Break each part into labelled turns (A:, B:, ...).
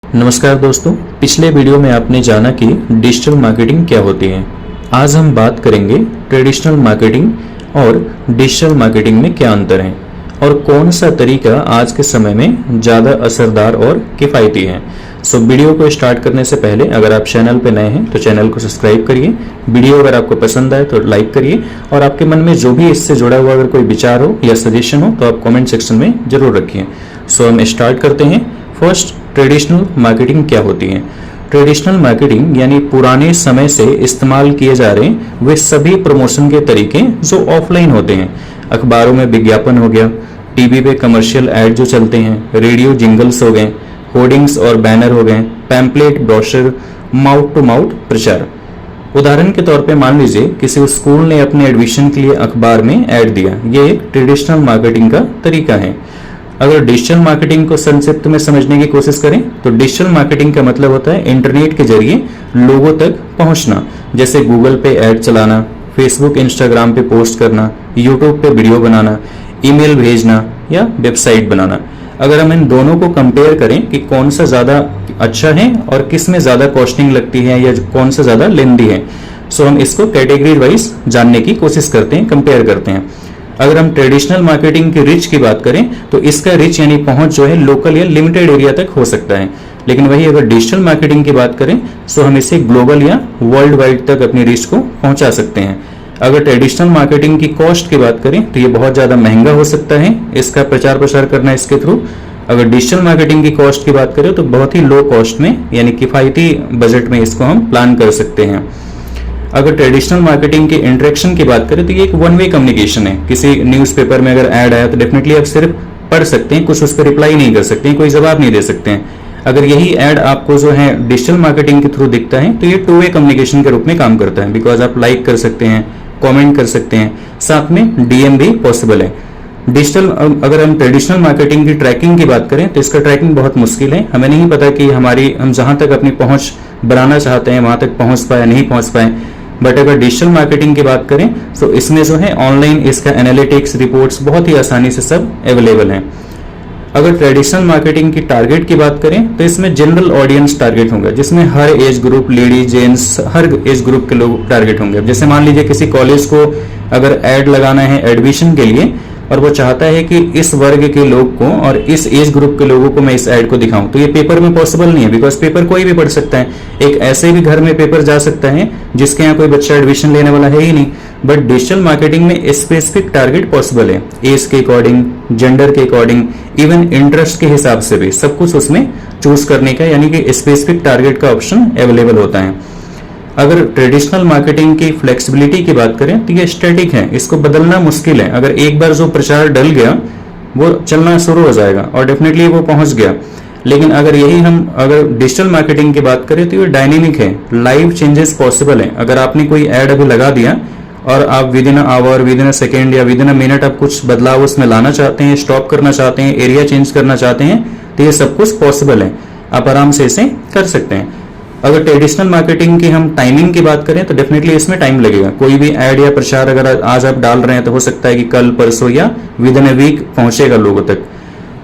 A: नमस्कार दोस्तों, पिछले वीडियो में आपने जाना कि डिजिटल मार्केटिंग क्या होती है। आज हम बात करेंगे ट्रेडिशनल मार्केटिंग और डिजिटल मार्केटिंग में क्या अंतर है और कौन सा तरीका आज के समय में ज़्यादा असरदार और किफ़ायती है। वीडियो को स्टार्ट करने से पहले अगर आप चैनल पर नए हैं तो चैनल को सब्सक्राइब करिए। वीडियो अगर आपको पसंद आए तो लाइक करिए और आपके मन में जो भी इससे जुड़ा हुआ अगर कोई विचार हो या सजेशन हो तो आप कमेंट सेक्शन में जरूर रखिए। हम स्टार्ट करते हैं। फर्स्ट, ट्रेडिशनल मार्केटिंग क्या होती है। ट्रेडिशनल मार्केटिंग यानी पुराने समय से इस्तेमाल किए जा रहे वे सभी प्रमोशन के तरीके जो ऑफलाइन होते हैं। अखबारों में विज्ञापन हो गया, टीवी पे कमर्शियल ऐड जो चलते हैं, रेडियो जिंगल्स हो गए, होर्डिंग्स और बैनर हो गए, pamphlet, brochure, mouth to mouth प्रचार। उदाहरण के तौर पे मान लीजिए किसी स्कूल ने अपने एडमिशन के लिए अखबार में ऐड दिया, ये एक ट्रेडिशनल मार्केटिंग का तरीका है। अगर डिजिटल मार्केटिंग को संक्षिप्त में समझने की कोशिश करें तो डिजिटल मार्केटिंग का मतलब होता है इंटरनेट के जरिए लोगों तक पहुंचना, जैसे गूगल पे ऐड चलाना, फेसबुक इंस्टाग्राम पे पोस्ट करना, यूट्यूब पे वीडियो बनाना, ईमेल भेजना या वेबसाइट बनाना। अगर हम इन दोनों को कंपेयर करें कि कौन सा ज़्यादा अच्छा है और किस में ज़्यादा कॉस्टिंग लगती है या कौन सा ज़्यादा लेंदी है, हम इसको कैटेगरी वाइज जानने की कोशिश करते हैं, कंपेयर करते हैं। अगर हम ट्रेडिशनल मार्केटिंग की रिच की बात करें तो इसका रिच यानी पहुंच जो है लोकल या लिमिटेड एरिया तक हो सकता है, लेकिन वही अगर डिजिटल मार्केटिंग की बात करें तो हम इसे ग्लोबल या वर्ल्ड वाइड तक अपनी रिच को पहुंचा सकते हैं। अगर ट्रेडिशनल मार्केटिंग की कॉस्ट की बात करें तो ये बहुत ज़्यादा महंगा हो सकता है, इसका प्रचार प्रसार करना इसके थ्रू। अगर डिजिटल मार्केटिंग की कॉस्ट की बात करें तो बहुत ही लो कॉस्ट में यानी किफ़ायती बजट में इसको हम प्लान कर सकते हैं। अगर ट्रेडिशनल मार्केटिंग के इंटरेक्शन की बात करें तो ये एक वन वे कम्युनिकेशन है। किसी न्यूज़पेपर में अगर ऐड आया तो डेफिनेटली आप सिर्फ पढ़ सकते हैं, कुछ उस पर रिप्लाई नहीं कर सकते हैं, कोई जवाब नहीं दे सकते हैं। अगर यही ऐड आपको जो है डिजिटल मार्केटिंग के थ्रू दिखता है तो ये टू वे कम्युनिकेशन के रूप में काम करता है, बिकॉज आप लाइक कर सकते हैं, कमेंट कर सकते हैं, साथ में डीएम भी पॉसिबल है। डिजिटल अगर हम ट्रेडिशनल मार्केटिंग की ट्रैकिंग की बात करें तो इसका ट्रैकिंग बहुत मुश्किल है। हमें नहीं पता कि हम जहां तक अपनी पहुंच बनाना चाहते हैं वहां तक पहुंच पाए नहीं पहुंच पाए। बट अगर डिजिटल मार्केटिंग की बात करें तो इसमें जो है ऑनलाइन इसका एनालिटिक्स रिपोर्ट्स बहुत ही आसानी से सब अवेलेबल हैं। अगर ट्रेडिशनल मार्केटिंग की टारगेट की बात करें तो इसमें जनरल ऑडियंस टारगेट होंगे, जिसमें हर एज ग्रुप, लेडीज, जेंट्स, हर एज ग्रुप के लोग टारगेट होंगे। जैसे मान लीजिए किसी कॉलेज को अगर ऐड लगाना है एडमिशन के लिए और वो चाहता है कि इस वर्ग के लोग को और इस एज ग्रुप के लोगों को मैं इस ऐड को दिखाऊं, तो ये पेपर में पॉसिबल नहीं है, बिकॉज पेपर कोई भी पढ़ सकता है। एक ऐसे भी घर में पेपर जा सकता है जिसके यहाँ कोई बच्चा एडमिशन लेने वाला है ही नहीं। बट डिजिटल मार्केटिंग में स्पेसिफिक टारगेट पॉसिबल है, एज के अकॉर्डिंग, जेंडर के अकॉर्डिंग, इवन इंटरेस्ट के हिसाब से भी सब कुछ उसमें चूज करने का यानी कि स्पेसिफिक टारगेट का ऑप्शन अवेलेबल होता है। अगर ट्रेडिशनल मार्केटिंग की फ्लेक्सिबिलिटी की बात करें तो ये स्टैटिक है, इसको बदलना मुश्किल है। अगर एक बार जो प्रचार डल गया वो चलना शुरू हो जाएगा और डेफिनेटली वो पहुंच गया। लेकिन अगर अगर डिजिटल मार्केटिंग की बात करें तो ये डायनेमिक है, लाइव चेंजेस पॉसिबल है। अगर आपने कोई ऐड अभी लगा दिया और आप within hour, within second या विद इन मिनट आप कुछ बदलाव उसमें लाना चाहते हैं, स्टॉप करना चाहते हैं, एरिया चेंज करना चाहते हैं, तो ये सब कुछ पॉसिबल है, आप आराम से इसे कर सकते हैं। अगर ट्रेडिशनल मार्केटिंग की हम टाइमिंग की बात करें तो डेफिनेटली इसमें टाइम लगेगा। कोई भी ऐड या प्रचार अगर आज आप डाल रहे हैं तो हो सकता है कि कल, परसों या विद इन ए वीक पहुंचेगा लोगों तक।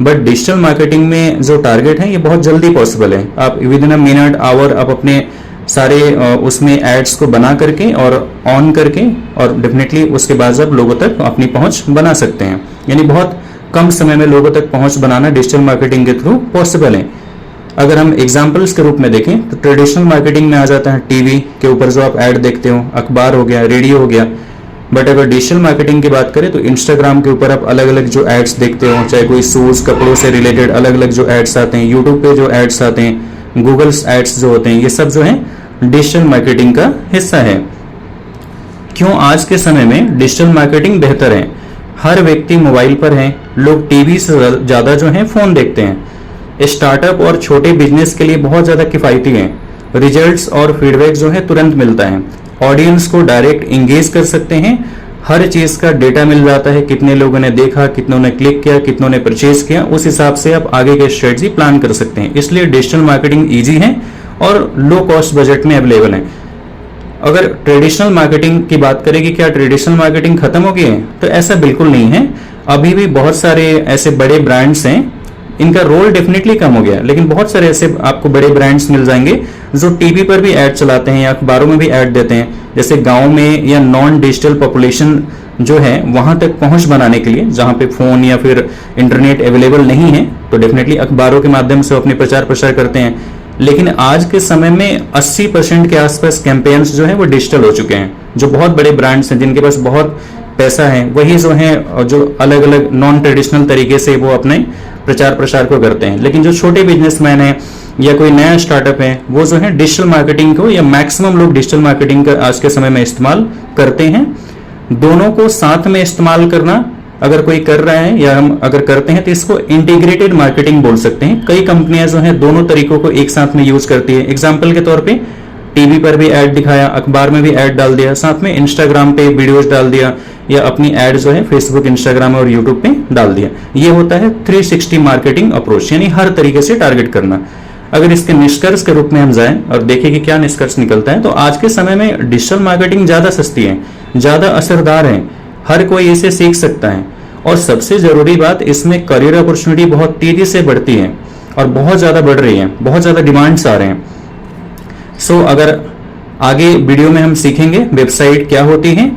A: बट डिजिटल मार्केटिंग में जो टारगेट है ये बहुत जल्दी पॉसिबल है। आप within a minute, hour आप अपने सारे उसमें एड्स को बना करके और ऑन करके और डेफिनेटली उसके बाद आप लोगों तक अपनी पहुंच बना सकते हैं। यानी बहुत कम समय में लोगों तक पहुंच बनाना डिजिटल मार्केटिंग के थ्रू पॉसिबल है। अगर हम एग्जाम्पल्स के रूप में देखें तो ट्रेडिशनल मार्केटिंग में आ जाता है टीवी के ऊपर जो आप ऐड देखते हो, अखबार हो गया, रेडियो हो गया। बट अगर डिजिटल मार्केटिंग की बात करें तो इंस्टाग्राम के ऊपर आप अलग अलग जो एड्स देखते हो, चाहे कोई शूज, कपड़ों से रिलेटेड अलग अलग जो एड्स आते हैं, यूट्यूब पे जो एड्स आते हैं, गूगल्स एड्स जो होते हैं, ये सब जो है डिजिटल मार्केटिंग का हिस्सा है। क्यों आज के समय में डिजिटल मार्केटिंग बेहतर है? हर व्यक्ति मोबाइल पर है, लोग टीवी से ज्यादा जो है फोन देखते हैं। स्टार्टअप और छोटे बिजनेस के लिए बहुत ज्यादा किफायती है। रिजल्ट्स और फीडबैक जो है तुरंत मिलता है। ऑडियंस को डायरेक्ट इंगेज कर सकते हैं, हर चीज का डेटा मिल जाता है, कितने लोगों ने देखा, कितनों ने क्लिक किया, कितनों ने परचेज किया, उस हिसाब से आप आगे के स्ट्रेटजी प्लान कर सकते हैं। इसलिए डिजिटल मार्केटिंग इजी है और लो कॉस्ट बजट में अवेलेबल है। अगर ट्रेडिशनल मार्केटिंग की बात करें कि क्या ट्रेडिशनल मार्केटिंग खत्म हो गई है, तो ऐसा बिल्कुल नहीं है। अभी भी बहुत सारे ऐसे बड़े ब्रांड्स हैं इनका रोल डेफिनेटली कम हो गया, लेकिन बहुत सारे ऐसे आपको बड़े ब्रांड्स मिल जाएंगे जो टीवी पर भी ऐड चलाते हैं या अखबारों में भी ऐड देते हैं। जैसे गांव में या नॉन डिजिटल पॉपुलेशन जो है वहां तक पहुंच बनाने के लिए, जहां पे फोन या फिर इंटरनेट अवेलेबल नहीं है, तो डेफिनेटली अखबारों के माध्यम से अपने प्रचार प्रसार करते हैं। लेकिन आज के समय में 80% के आसपास कैंपेन्स जो है वो डिजिटल हो चुके हैं। जो बहुत बड़े ब्रांड्स हैं जिनके पास बहुत पैसा है, वही जो है जो अलग अलग नॉन ट्रेडिशनल तरीके से वो अपने प्रचार प्रसार को करते हैं। लेकिन जो छोटे बिजनेसमैन हैं या कोई नया स्टार्टअप है, वो जो है डिजिटल मार्केटिंग को, या मैक्सिमम लोग डिजिटल मार्केटिंग का आज के समय में इस्तेमाल करते हैं। दोनों को साथ में इस्तेमाल करना अगर कोई कर रहा है या हम अगर करते हैं तो इसको इंटीग्रेटेड मार्केटिंग बोल सकते हैं। कई कंपनियां जो है दोनों तरीकों को एक साथ में यूज करती है। एग्जाम्पल के तौर पे टीवी पर भी ऐड दिखाया, अखबार में भी ऐड डाल दिया, साथ में इंस्टाग्राम पे वीडियोस डाल दिया, या अपनी ऐड जो है फेसबुक, इंस्टाग्राम और यूट्यूब पे डाल दिया। ये होता है 360 मार्केटिंग अप्रोच, यानी हर तरीके से टारगेट करना। अगर इसके निष्कर्ष के रूप में हम जाएं और देखें कि क्या निष्कर्ष निकलता है, तो आज के समय में डिजिटल मार्केटिंग ज्यादा सस्ती है, ज्यादा असरदार है, हर कोई इसे सीख सकता है। और सबसे जरूरी बात, इसमें करियर अपॉर्चुनिटी बहुत तेजी से बढ़ती है और बहुत ज्यादा बढ़ रही है, बहुत ज्यादा डिमांड्स आ रहे हैं। सो अगर आगे वीडियो में हम सीखेंगे वेबसाइट क्या होती है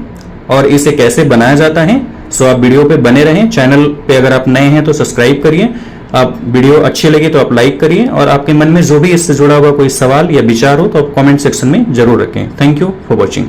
A: और इसे कैसे बनाया जाता है। सो आप वीडियो पे बने रहें। चैनल पे अगर आप नए हैं तो सब्सक्राइब करिए। आप वीडियो अच्छी लगी तो आप लाइक करिए, और आपके मन में जो भी इससे जुड़ा हुआ कोई सवाल या विचार हो तो आप कमेंट सेक्शन में जरूर रखें। Thank you for watching.